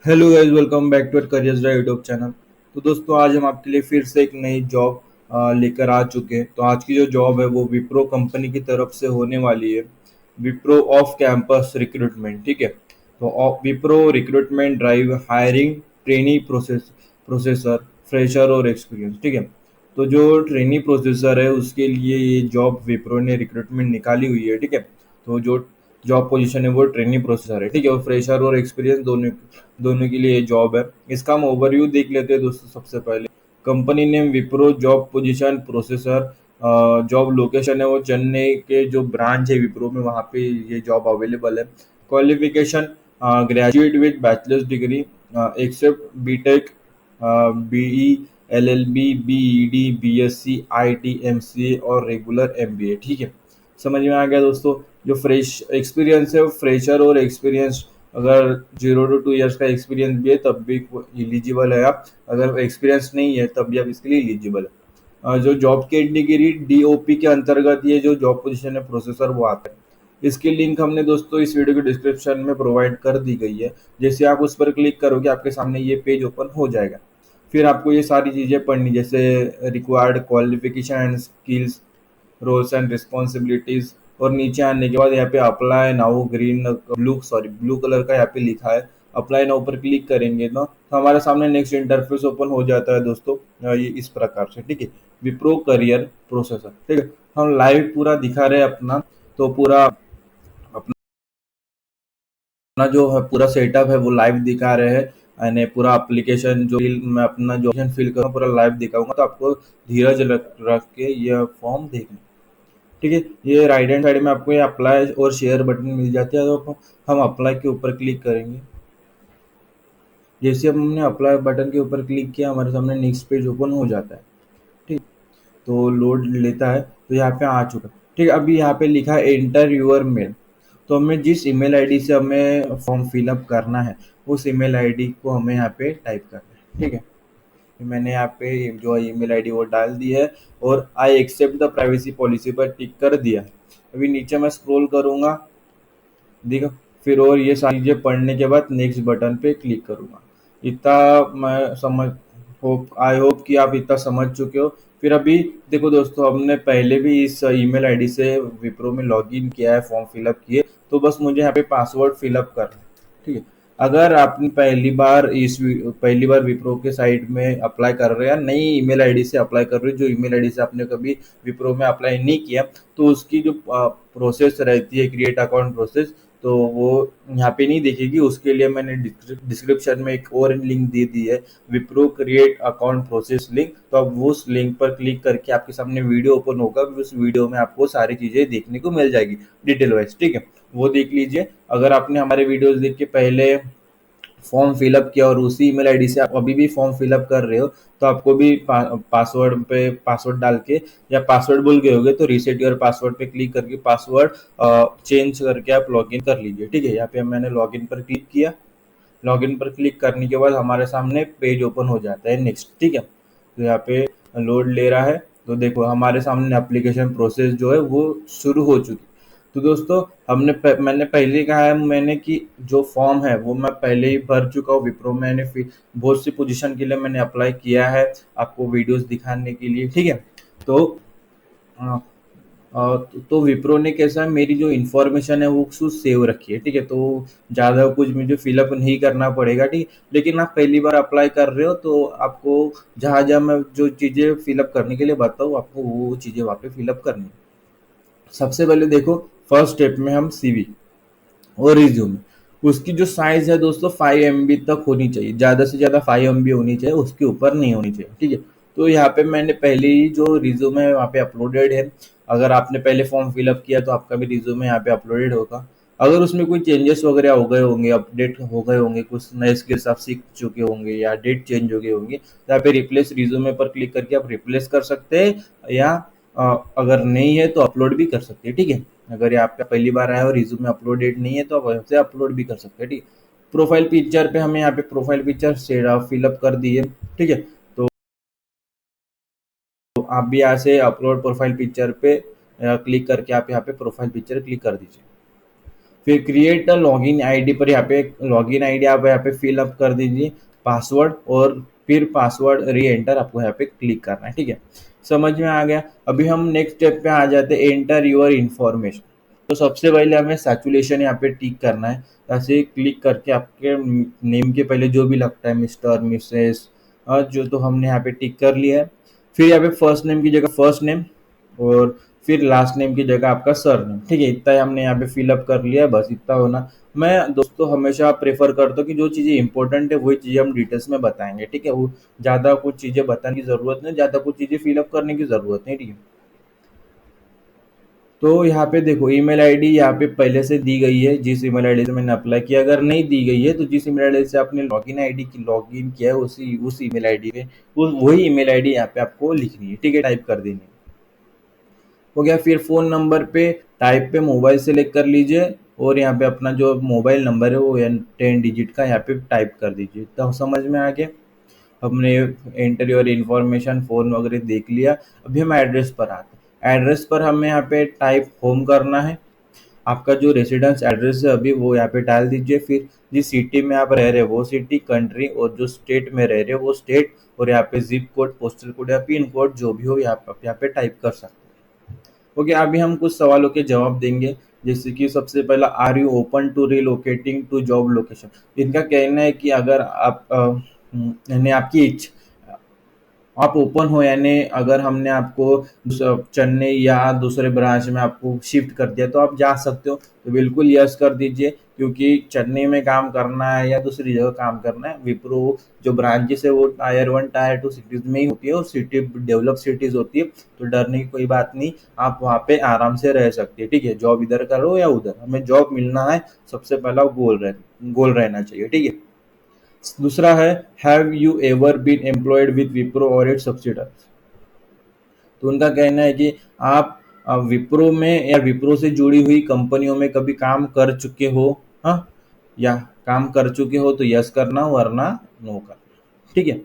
Hello guys, welcome back to careers drive YouTube channel. तो दोस्तों, आज हम आपके लिए फिर से एक नई जॉब लेकर आ चुके हैं। तो आज की जो जॉब है वो विप्रो कंपनी की तरफ से होने वाली है। विप्रो ऑफ कैंपस रिक्रूटमेंट, ठीक है। तो Wipro recruitment drive hiring trainee processor fresher और एक्सपीरियंस, ठीक है। तो जो ट्रेनी प्रोसेसर है उसके लिए ये जॉब विप्रो ने रिक्रूटमेंट निकाली हुई है, ठीक है। तो जो जॉब पोजीशन है वो ट्रेनी प्रोसेसर है, ठीक है। और फ्रेशर और एक्सपीरियंस दोनों दोनों के लिए ये जॉब है। इसका हम ओवरव्यू देख लेते हैं दोस्तों। सबसे पहले company name Wipro, job position processor, job location है वो चेन्नई के जो ब्रांच है विप्रो में, वहाँ पे ये जॉब अवेलेबल है। Qualification graduate with bachelors degree except BTech, BE, LLB, BEd, BSc, IT, MCA और रेगुलर एमबीए, ठीक है। समझ में आ गया दोस्तों। जो फ्रेश एक्सपीरियंस है वो फ्रेशर और एक्सपीरियंस, अगर 0 to 2 ईयर्स का एक्सपीरियंस भी है तब भी एलिजिबल है आप। अगर एक्सपीरियंस नहीं है तब भी आप इसके लिए एलिजिबल है। जो जॉब कैटेगरी डीओपी के अंतर्गत ये जो जॉब पोजीशन है प्रोसेसर वो आता है। इसकी लिंक हमने दोस्तों इस वीडियो के डिस्क्रिप्शन में प्रोवाइड कर दी गई है। जैसे आप उस पर क्लिक करोगे आपके सामने ये पेज ओपन हो जाएगा। फिर आपको ये सारी चीज़ें पढ़नी, जैसे required qualification and skills, roles and responsibilities. और नीचे आने के बाद यहाँ पे apply now green blue colour का यहाँ पे लिखा है। अप्लाई नाउ पर क्लिक करेंगे ना तो हमारे सामने नेक्स्ट इंटरफेस ओपन हो जाता है दोस्तों। ये इस प्रकार से, ठीक है। विप्रो करियर प्रोसेसर, ठीक है। हम लाइव पूरा दिखा रहे हैं अपना। तो पूरा अपना जो है पूरा सेटअप है वो लाइव दिखा रहे हैं। यानी पूरा एप्लीकेशन जो मैं अपना जो फिल करूँ पूरा लाइव दिखाऊंगा, तो आपको धीरज रख के ये फॉर्म देखना, ठीक है। ये राइट हैंड साइड में आपको ये अप्लाई और शेयर बटन मिल जाते हैं। तो हम अप्लाई के ऊपर क्लिक करेंगे। जैसे हमने अप्लाई बटन के ऊपर क्लिक किया हमारे सामने नेक्स्ट पेज ओपन हो जाता है, ठीक। तो लोड लेता है तो यहाँ पे आ चुका, ठीक है। अभी यहाँ पे लिखा है एंटर यूर मेल। तो हमें जिस ईमेल आईडी से हमें फॉर्म फिलअप करना है उस ईमेल आईडी को हमें यहाँ पे टाइप करना है, ठीक है। मैंने यहाँ पे जो ईमेल आईडी वो डाल दी है और I accept the privacy policy पर टिक कर दिया है। अभी नीचे मैं स्क्रॉल करूँगा, देखो। फिर और ये सारी चीज़ें पढ़ने के बाद नेक्स्ट बटन पे क्लिक करूँगा। इतना मैं समझ होप आई होप कि आप इतना समझ चुके हो। फिर अभी देखो दोस्तों, हमने पहले भी इस ईमेल आईडी से विप्रो में लॉगिन किया है, फॉर्म फिलअप किए। तो बस मुझे यहाँ पे पासवर्ड फिलअप करना है, ठीक है। अगर आपने पहली बार विप्रो के साइट में अप्लाई कर रहे हैं या नई ईमेल आईडी से अप्लाई कर रहे हो, जो ईमेल आईडी से आपने कभी विप्रो में अप्लाई नहीं किया, तो उसकी जो प्रोसेस रहती है क्रिएट अकाउंट प्रोसेस, तो वो यहाँ पे नहीं दिखेगी। उसके लिए मैंने डिस्क्रिप्शन में एक और लिंक दे दी है, Wipro create account process link. तो अब वो उस लिंक पर क्लिक करके आपके सामने वीडियो ओपन होगा। उस वीडियो में आपको सारी चीज़ें देखने को मिल जाएगी डिटेल वाइज, ठीक है। वो देख लीजिए। अगर आपने हमारे वीडियोस देख के पहले फॉर्म फिलअप किया और उसी ईमेल आईडी से आप अभी भी फॉर्म फिलअप कर रहे हो, तो आपको भी पासवर्ड पे पासवर्ड डाल के या पासवर्ड भूल गए होगे तो रीसेट योर पासवर्ड पे क्लिक करके पासवर्ड चेंज करके आप लॉगिन कर लीजिए, ठीक है। यहाँ पे मैंने लॉगिन पर क्लिक किया। लॉगिन पर क्लिक करने के बाद हमारे सामने पेज ओपन हो जाता है नेक्स्ट, ठीक है। तो यहाँ पे लोड ले रहा है। तो देखो हमारे सामने एप्लीकेशन प्रोसेस जो है वो शुरू हो चुकी। तो दोस्तों, मैंने पहले ही कहा है मैंने कि जो फॉर्म है वो मैं पहले ही भर चुका हूँ विप्रो में। मैंने बहुत सी पोजीशन के लिए मैंने अप्लाई किया है आपको वीडियोस दिखाने के लिए, ठीक है। तो अ, तो विप्रो ने कैसा है, मेरी जो इन्फॉर्मेशन है वो उसको सेव रखी है, ठीक है। तो ज़्यादा कुछ मुझे फिलअप नहीं करना पड़ेगा, ठीक है। लेकिन आप पहली बार अप्लाई कर रहे हो तो आपको जहाँ जहाँ मैं जो चीज़ें फिलअप करने के लिए बताऊँ आपको वो चीज़ें वहाँ पे फिलअप करनी है। सबसे पहले देखो, फर्स्ट स्टेप में हम सीवी और रिज्यूमे, उसकी जो साइज है दोस्तों 5 MB तक होनी चाहिए। ज़्यादा से ज़्यादा 5 MB होनी चाहिए, उसके ऊपर नहीं होनी चाहिए, ठीक है। तो यहाँ पे मैंने पहले ही जो रिज्यूमे है वहाँ पे अपलोडेड है। अगर आपने पहले फॉर्म फिलअप किया तो आपका भी रिज्यूमे यहाँ पे अपलोडेड होगा। अगर उसमें कोई चेंजेस वगैरह हो गए होंगे, अपडेट हो गए होंगे, कुछ नए स्किल्स आप सीख चुके होंगे या डेट चेंज हो गए होंगे, तो यहाँ पे रिप्लेस रिज्यूमे पर क्लिक करके आप रिप्लेस कर सकते हैं। या अगर नहीं है तो अपलोड भी कर सकते हैं, ठीक है। अगर ये आपका पहली बार आया और रिज्यूमे अपलोडेड नहीं है तो आप वैसे अपलोड भी कर सकते हैं, ठीक है। प्रोफाइल पिक्चर पे हमें यहाँ पे प्रोफाइल पिक्चर फिलअप कर दी है, ठीक है। तो आप भी यहाँ से अपलोड प्रोफाइल पिक्चर पे क्लिक करके आप यहाँ पे प्रोफाइल पिक्चर क्लिक कर दीजिए। फिर क्रिएट अ लॉगिन आईडी पर यहाँ पे लॉगिन आईडी आप यहाँ पे फिल अप कर दीजिए, पासवर्ड, और फिर पासवर्ड री एंटर आपको यहाँ पे क्लिक करना है। ठीक है, समझ में आ गया। अभी हम नेक्स्ट स्टेप पे आ जाते हैं, एंटर योर इन्फॉर्मेशन। तो सबसे पहले हमें सैचुरेशन यहाँ पे टिक करना है। ऐसे क्लिक करके आपके नेम के पहले जो भी लगता है, मिस्टर, मिसेस, जो तो हमने यहाँ पे टिक कर लिया है। फिर यहाँ पे फर्स्ट नेम की जगह फर्स्ट नेम, और फिर लास्ट नेम की जगह आपका सर नेम। ठीक है, इतना ही हमने यहाँ पे फिलअप कर लिया है, बस इतना होना। मैं दोस्तों हमेशा प्रेफर करता हूँ कि जो चीज़ें इंपॉर्टेंट है वही चीज़ें हम डिटेल्स में बताएंगे। ठीक है, वो ज़्यादा कुछ चीज़ें बताने की ज़रूरत नहीं, ज़्यादा कुछ चीज़ें फिलअप करने की ज़रूरत नहीं। ठीक है, तो यहाँ पे देखो ईमेल आईडी यहाँ पे पहले से दी गई है, जिस ईमेल आईडी से मैंने अप्लाई किया। अगर नहीं दी गई है तो जिस ईमेल आईडी से आपने लॉगिन आईडी की लॉगिन किया है उस ईमेल आईडी पे वही ईमेल आईडी यहाँ पे आपको लिखनी है। ठीक है, टाइप कर देनी है। हो गया। फिर फ़ोन नंबर पे टाइप पे मोबाइल सेलेक्ट कर लीजिए, और यहाँ पे अपना जो मोबाइल नंबर है वो 10 डिजिट का यहाँ पे टाइप कर दीजिए। तो समझ में आ गया। हमने एंटर योर इन्फॉर्मेशन, फ़ोन वगैरह देख लिया। अभी हम एड्रेस पर आते हैं। एड्रेस पर हमें यहाँ पे टाइप होम करना है। आपका जो रेसिडेंस एड्रेस है अभी वो यहाँ पे डाल दीजिए। फिर जिस सिटी में आप रह रहे हो वो सिटी, कंट्री, और जो स्टेट में रह रहे हो वो स्टेट, और यहाँ पे जिप कोड, पोस्टल कोड या पिन कोड जो भी हो यहाँ पे टाइप कर सकते हैं। ओके, अभी हम कुछ सवालों के जवाब देंगे। जैसे कि सबसे पहला, are you open to relocating to job location. इनका कहना है कि अगर आप यानी आपकी आप ओपन हो, यानी अगर हमने आपको चेन्नई या दूसरे ब्रांच में आपको शिफ्ट कर दिया तो आप जा सकते हो। तो बिल्कुल यस कर दीजिए, क्योंकि चेन्नई में काम करना है या दूसरी जगह काम करना है, विप्रो जो ब्रांचेस है वो टायर 1 टायर 2 सिटीज में ही होती है, और सिटी डेवलप सिटीज होती है। तो डरने की कोई बात नहीं, आप वहाँ पे आराम से रह सकते हैं। ठीक है, जॉब इधर करो या उधर, हमें जॉब मिलना है, सबसे पहला गोल रहना चाहिए। ठीक है। दूसरा है, have you ever been employed with Wipro और इट्स सब्सिडीज। तो उनका कहना है कि आप विप्रो में या विप्रो से जुड़ी हुई कंपनियों में कभी काम कर चुके हो, हाँ, या काम कर चुके हो तो यस करना, वरना नो करना। ठीक है,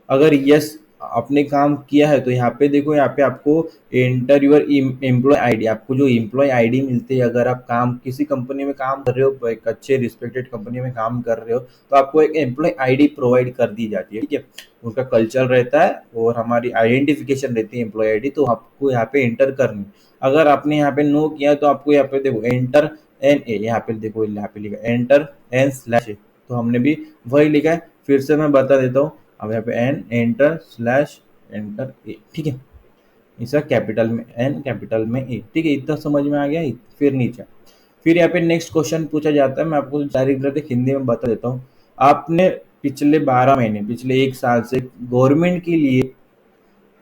अगर यस आपने काम किया है तो यहाँ पे देखो, यहाँ पे आपको एंटर योर एम्प्लॉय आईडी, आपको जो एम्प्लॉय आईडी मिलती है, अगर आप काम किसी कंपनी में काम कर रहे हो, एक अच्छे रिस्पेक्टेड कंपनी में काम कर रहे हो, तो आपको एक एम्प्लॉय आईडी प्रोवाइड कर दी जाती है। ठीक है, उनका कल्चर रहता है और हमारी आइडेंटिफिकेशन रहती है एम्प्लॉय आईडी, तो आपको यहाँ पे एंटर करनी। अगर आपने यहाँ पे नो किया तो आपको यहाँ पे देखो एंटर एन ए, यहाँ पे देखो यहाँ पे लिखा एंटर एन स्लैश ए, तो हमने भी वही लिखा है। फिर से मैं बता देता हूँ। अब यहाँ पे N enter slash enter a. ठीक है, इसका कैपिटल में एन, कैपिटल में ए। ठीक है, इतना समझ में आ गया। फिर नीचे फिर यहाँ पे नेक्स्ट क्वेश्चन पूछा जाता है। मैं आपको डायरेक्ट हिंदी में बता देता हूँ। आपने पिछले 12 महीने, पिछले 1 साल से गवर्नमेंट के लिए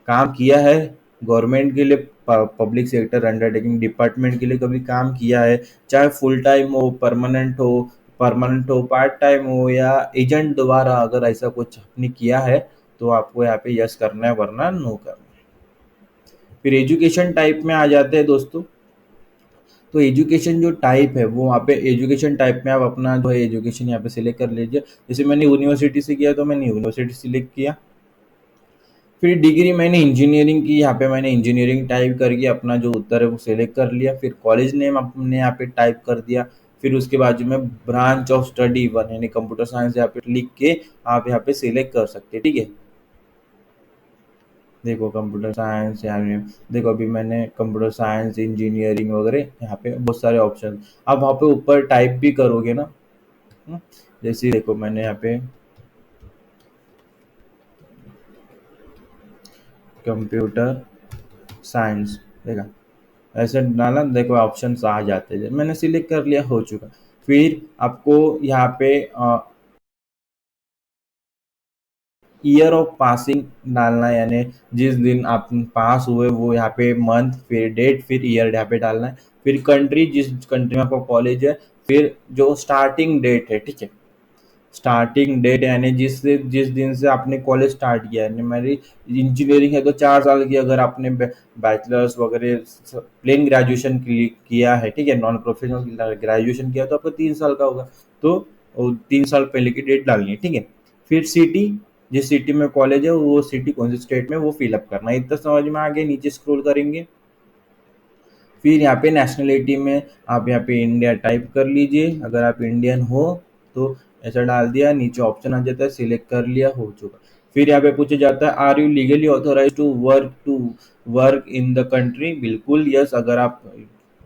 काम किया है? गवर्नमेंट के लिए, पब्लिक सेक्टर अंडरटेकिंग डिपार्टमेंट के लिए कभी काम किया है? चाहे फुल टाइम हो, परमानेंट हो, पार्ट टाइम हो, या एजेंट द्वारा अगर ऐसा कुछ आपने किया है तो आपको यहाँ पे यस करना है, वरना नो करना है। फिर एजुकेशन टाइप में आ जाते हैं दोस्तों। तो एजुकेशन जो टाइप है वो, वहाँ पे एजुकेशन टाइप में आप अपना जो है एजुकेशन यहाँ पे सिलेक्ट कर लीजिए। जैसे मैंने यूनिवर्सिटी से किया तो मैंने यूनिवर्सिटी सिलेक्ट किया। फिर डिग्री मैंने इंजीनियरिंग की, यहाँ पे मैंने इंजीनियरिंग टाइप करके अपना जो उत्तर है वो सिलेक्ट कर लिया। फिर कॉलेज नेम अपने यहाँ पे टाइप कर दिया। फिर उसके बाजू में ब्रांच ऑफ स्टडी 1 यानी कंप्यूटर साइंस यहाँ पे लिख के आप यहाँ पे सिलेक्ट कर सकते हैं। ठीक है, देखो कंप्यूटर साइंस, यानी देखो अभी मैंने कंप्यूटर साइंस, इंजीनियरिंग वगैरह, यहाँ पे बहुत सारे ऑप्शन। आप वहाँ पे ऊपर टाइप भी करोगे ना, हम्म, जैसे देखो मैंने यहाँ पे कंप्यूटर साइंस देखा, ऐसे डाला, देखो ऑप्शन आ जाते हैं। मैंने सिलेक्ट कर लिया, हो चुका। फिर आपको यहाँ पे ईयर ऑफ पासिंग डालना है, यानी जिस दिन आप पास हुए वो यहाँ पे मंथ, फिर डेट, फिर ईयर यहाँ पे डालना है। फिर कंट्री, जिस कंट्री में आपका कॉलेज है। फिर जो स्टार्टिंग डेट है, ठीक है, स्टार्टिंग डेट यानी जिस दिन से आपने कॉलेज स्टार्ट किया है। मेरी इंजीनियरिंग है तो 4 साल की, अगर आपने बैचलर्स वगैरह प्लेन ग्रेजुएशन किया है, ठीक है, नॉन प्रोफेशनल ग्रेजुएशन किया तो आपको 3 साल का होगा। तो 3 साल पहले की डेट डालनी है। ठीक है, फिर सिटी, जिस सिटी में कॉलेज है वो सिटी कौन सी स्टेट में, वो फिलअप करना है। इतना समझ में आ गया। नीचे स्क्रॉल करेंगे। फिर यहाँ पे नेशनलिटी में आप यहाँ पे इंडिया टाइप कर लीजिए, अगर आप इंडियन हो तो ऐसा डाल दिया, नीचे ऑप्शन आ जाता है, सिलेक्ट कर लिया, हो चुका। फिर यहाँ पे पूछा जाता है are you legally authorise to work in the country, बिल्कुल यस। अगर आप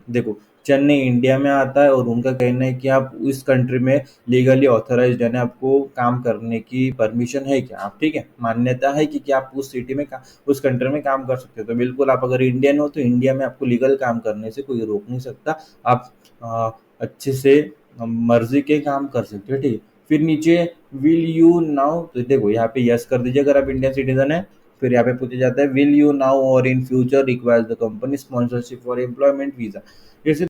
देखो, चेन्नई इंडिया में आता है और उनका कहना है कि आप इस कंट्री में लीगली ऑथराइज्ड, यानी आपको काम करने की परमिशन है क्या, आप ठीक है, मान्यता है कि आप उस सिटी में उस कंट्री में काम कर सकते हो। तो बिल्कुल, आप अगर इंडियन हो तो इंडिया में आपको लीगल काम करने से कोई रोक नहीं सकता। आप अच्छे से मर्जी के काम कर सकते हो, ठीक है। फिर नीचे विल यू नाउ, तो देखो यहाँ पे यस कर दीजिए अगर आप इंडियन सिटीजन है। फिर यहाँ पे पूछा जाता है विल यू नाउ और in future requires the company sponsorship for employment visa. जैसे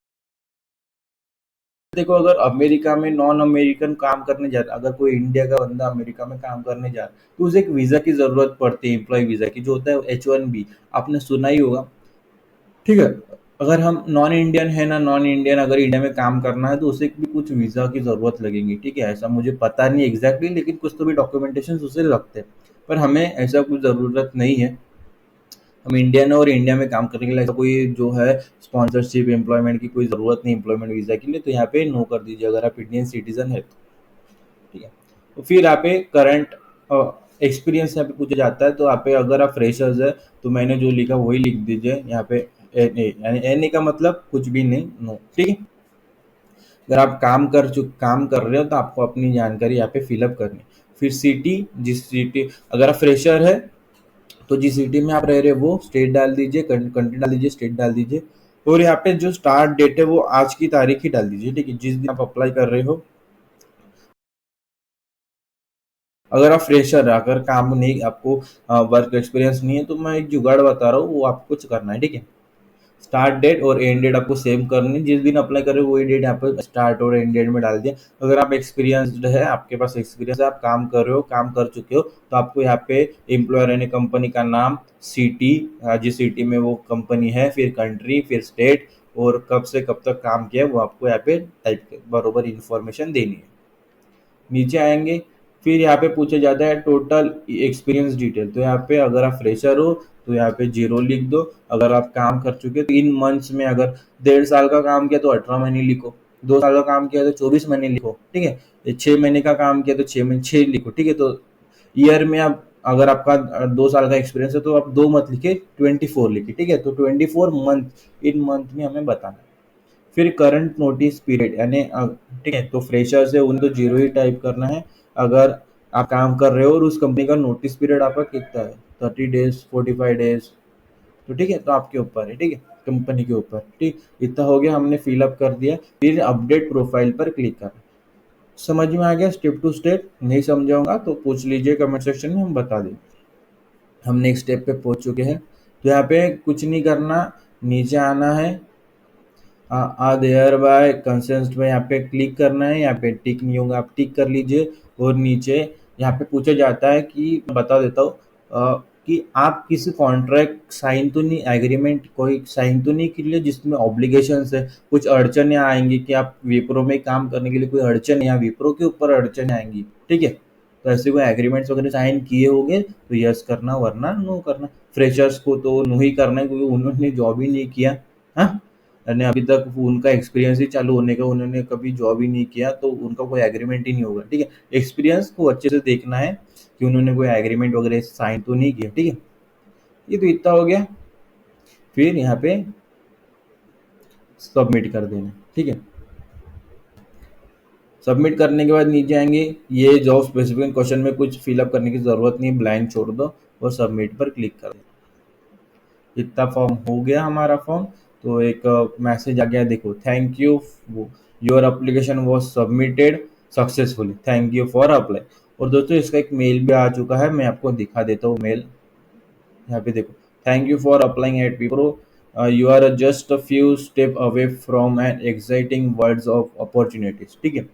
देखो, अगर अमेरिका में नॉन अमेरिकन काम करने जा रहा है, अगर कोई इंडिया का बंदा अमेरिका में काम करने जा रहा है, तो उसे एक वीजा की जरूरत पड़ती है, एम्प्लॉय वीजा की, जो होता है H1B, आपने सुना ही होगा, ठीक है। अगर हम नॉन इंडियन है ना, नॉन इंडियन अगर इंडिया में काम करना है तो उसे भी कुछ वीजा की जरूरत लगेगी, ठीक है। ऐसा मुझे पता नहीं एग्जैक्टली, लेकिन कुछ तो भी डॉक्यूमेंटेशन उसे लगते हैं, पर हमें ऐसा कुछ जरूरत नहीं है। हम इंडियन है और इंडिया में काम करने के लिए ऐसा कोई जो है स्पॉन्सरशिप एम्प्लॉयमेंट की कोई ज़रूरत नहीं, एम्प्लॉयमेंट वीज़ा के लिए, तो यहाँ पे नो कर दीजिए अगर आप इंडियन सिटीजन है तो, ठीक है। तो फिर यहाँ पे करंट एक्सपीरियंस यहाँ पे पूछा जाता है, तो यहाँ पे अगर आप फ्रेशर्स है तो मैंने जो लिखा वही लिख दीजिए यहाँ पे, एन ए, यानी एन ए का मतलब कुछ भी नहीं, नो, ठीक है। अगर आप काम कर रहे हो तो आपको अपनी जानकारी यहाँ पे फिलअप करनी है। फिर सिटी, जिस सिटी, अगर आप फ्रेशर है तो जिस सिटी में आप रह रहे हो वो स्टेट डाल दीजिए, कंट्री डाल दीजिए, स्टेट डाल दीजिए, और यहाँ पे जो स्टार्ट डेट है वो आज की तारीख ही डाल दीजिए, ठीक है, जिस दिन आप अप्लाई कर रहे हो। अगर आप फ्रेशर है, अगर काम नहीं, आपको वर्क एक्सपीरियंस नहीं है, तो मैं एक जुगाड़ बता रहा हूँ, वो आपको कुछ करना है, ठीक है। स्टार्ट डेट और एंड डेट आपको सेम करनी है, जिस दिन अप्लाई कर रहे हो वही डेट यहाँ पे स्टार्ट और एंड डेट में डाल दिया। अगर आप एक्सपीरियंसड है, आपके पास एक्सपीरियंस है, आप काम कर रहे हो, काम कर चुके हो, तो आपको यहाँ पे एम्प्लॉयर यानी कंपनी का नाम, सिटी, जिस सिटी में वो कंपनी है, फिर कंट्री, फिर स्टेट, और कब से कब तक काम किया है वो आपको यहाँ पे टाइप बरोबर इन्फॉर्मेशन देनी है। नीचे आएंगे, फिर यहाँ पे पूछा जाता है टोटल एक्सपीरियंस डिटेल, तो यहाँ पे अगर आप फ्रेशर हो तो यहाँ पे 0 लिख दो। अगर आप काम कर चुके तो इन मंथ्स में, अगर 1.5 साल का काम किया तो 18 महीने लिखो, 2 साल का काम किया तो 24 महीने लिखो, ठीक है। 6 महीने का काम किया तो 6 महीने 6 लिखो, ठीक है। तो ईयर में आप, अगर आपका 2 साल का एक्सपीरियंस है तो आप 2 मत लिखे, 24 लिखे, ठीक है। तो 24 मंथ, इन मंथ में हमें बताना है। फिर करंट नोटिस पीरियड, यानी ठीक है, तो फ्रेशर से उन तो 0 ही टाइप करना है। अगर आप काम कर रहे हो और उस कंपनी का नोटिस पीरियड आपका कितना है, 30 डेज, 45 डेज, तो ठीक है, तो आपके ऊपर है, ठीक है, कंपनी के ऊपर, ठीक। इतना हो गया, हमने फिलअप कर दिया। फिर अपडेट प्रोफाइल पर क्लिक करना। समझ में आ गया स्टेप टू स्टेप? नहीं समझाऊंगा तो पूछ लीजिए कमेंट सेक्शन में, हम बता देंगे। हम नेक्स्ट स्टेप पे पहुंच चुके हैं, तो यहाँ पे कुछ नहीं करना, नीचे आना है, देयर बाय कंसेंट में यहाँ पे क्लिक करना है। यहाँ पे टिक नहीं होगा, आप टिक कर लीजिए। और नीचे यहाँ पे पूछा जाता है कि, बता देता हूँ, कि आप किसी कॉन्ट्रैक्ट साइन तो नहीं, एग्रीमेंट कोई साइन तो नहीं के लिए जिसमें ऑब्लिगेशंस है, कुछ अड़चने आएंगी कि आप विप्रो में काम करने के लिए कोई अड़चन, या विप्रो के ऊपर अड़चन आएंगी, ठीक है। तो ऐसे कोई एग्रीमेंट्स वगैरह साइन किए होंगे तो यस करना, वरना नो करना। फ्रेशर्स को तो नो ही करना है, क्योंकि उन्होंने जॉब ही नहीं किया, हाँ, यानी अभी तक उनका एक्सपीरियंस ही चालू होने का, उन्होंने कभी जॉब ही नहीं किया, तो उनका कोई एग्रीमेंट ही नहीं होगा, ठीक है। एक्सपीरियंस को अच्छे से देखना है कि उन्होंने कोई एग्रीमेंट वगैरह साइन तो नहीं किया, ठीक है। ये तो इतना हो गया। फिर यहाँ पे सबमिट कर देना, ठीक है। सबमिट करने के बाद नीचे आएंगे, ये जॉब स्पेसिफिक क्वेश्चन में कुछ फिलअप करने की जरूरत नहीं, ब्लैंक छोड़ दो और सबमिट पर क्लिक कर दो। इतना फॉर्म हो गया हमारा फॉर्म। तो एक मैसेज आ गया, देखो, thank you, your application was submitted successfully, thank you for apply. और दोस्तों, इसका एक मेल भी आ चुका है, मैं आपको दिखा देता हूँ मेल। यहाँ पे देखो, thank you for applying at Wipro, you are just a few step away from an exciting worlds of opportunities, ठीक है।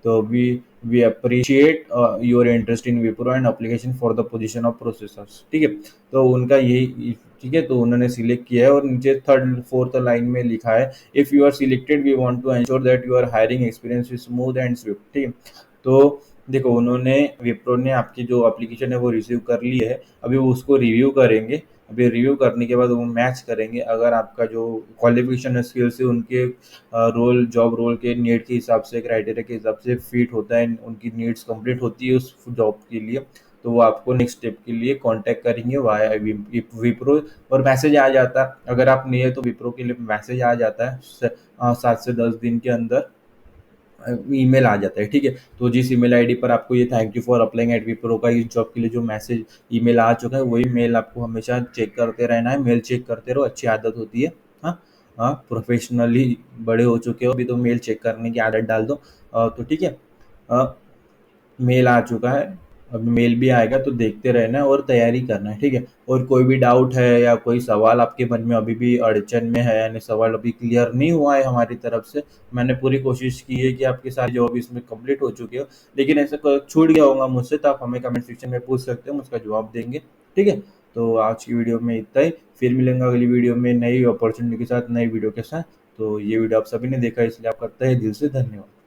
तो we appreciate your interest in Wipro and application for the position of processors, ठीक है। तो उनका यही, ठीक है, तो उन्होंने सिलेक्ट किया है। और नीचे थर्ड फोर्थ लाइन में लिखा है, if you are selected we want to ensure that your hiring experience is smooth and swift, ठीक है। तो देखो, उन्होंने, विप्रो ने आपकी जो एप्लीकेशन है वो रिसीव कर ली है, अभी वो उसको रिव्यू करेंगे। अभी रिव्यू करने के बाद वो मैच करेंगे। अगर आपका जो क्वालिफिकेशन है, स्किल्स है, उनके रोल जॉब रोल के नीड के हिसाब से, क्राइटेरिया के हिसाब से फिट होता है, उनकी नीड्स कंप्लीट होती है उस जॉब के लिए, तो वो आपको नेक्स्ट स्टेप के लिए कांटेक्ट करेंगे वाया विप्रो। और मैसेज आ जाता है, अगर आप नहीं है तो विप्रो के लिए मैसेज आ जाता है 7 से 10 दिन के अंदर ईमेल आ जाता है। ठीक है, तो जिस ईमेल आईडी पर आपको ये thank you for applying at Wipro का इस जॉब के लिए जो मैसेज ईमेल आ चुका है, वही मेल आपको हमेशा चेक करते रहना है। मेल चेक करते रहो, अच्छी आदत होती है। हाँ, हाँ, प्रोफेशनली बड़े हो चुके हो अभी, तो मेल चेक करने की आदत डाल दो। तो ठीक है, अ, मेल आ चुका है, अब मेल भी आएगा, तो देखते रहना है और तैयारी करना है। ठीक है, और कोई भी डाउट है या कोई सवाल आपके मन में अभी भी अड़चन में है, यानी सवाल अभी क्लियर नहीं हुआ है हमारी तरफ से, मैंने पूरी कोशिश की है कि आपके सारे जवाब इसमें कंप्लीट हो चुके हो, लेकिन ऐसा छूट गया होगा मुझसे, तो आप हमें कमेंट सेक्शन में पूछ सकते हो, हम उसका जवाब देंगे। ठीक है, तो आज की वीडियो में इतना ही। फिर मिलेंगे अगली वीडियो में नई अपॉर्चुनिटी के साथ, नई वीडियो के साथ। तो ये वीडियो आप सभी ने देखा, इसलिए आपका तहे दिल से धन्यवाद।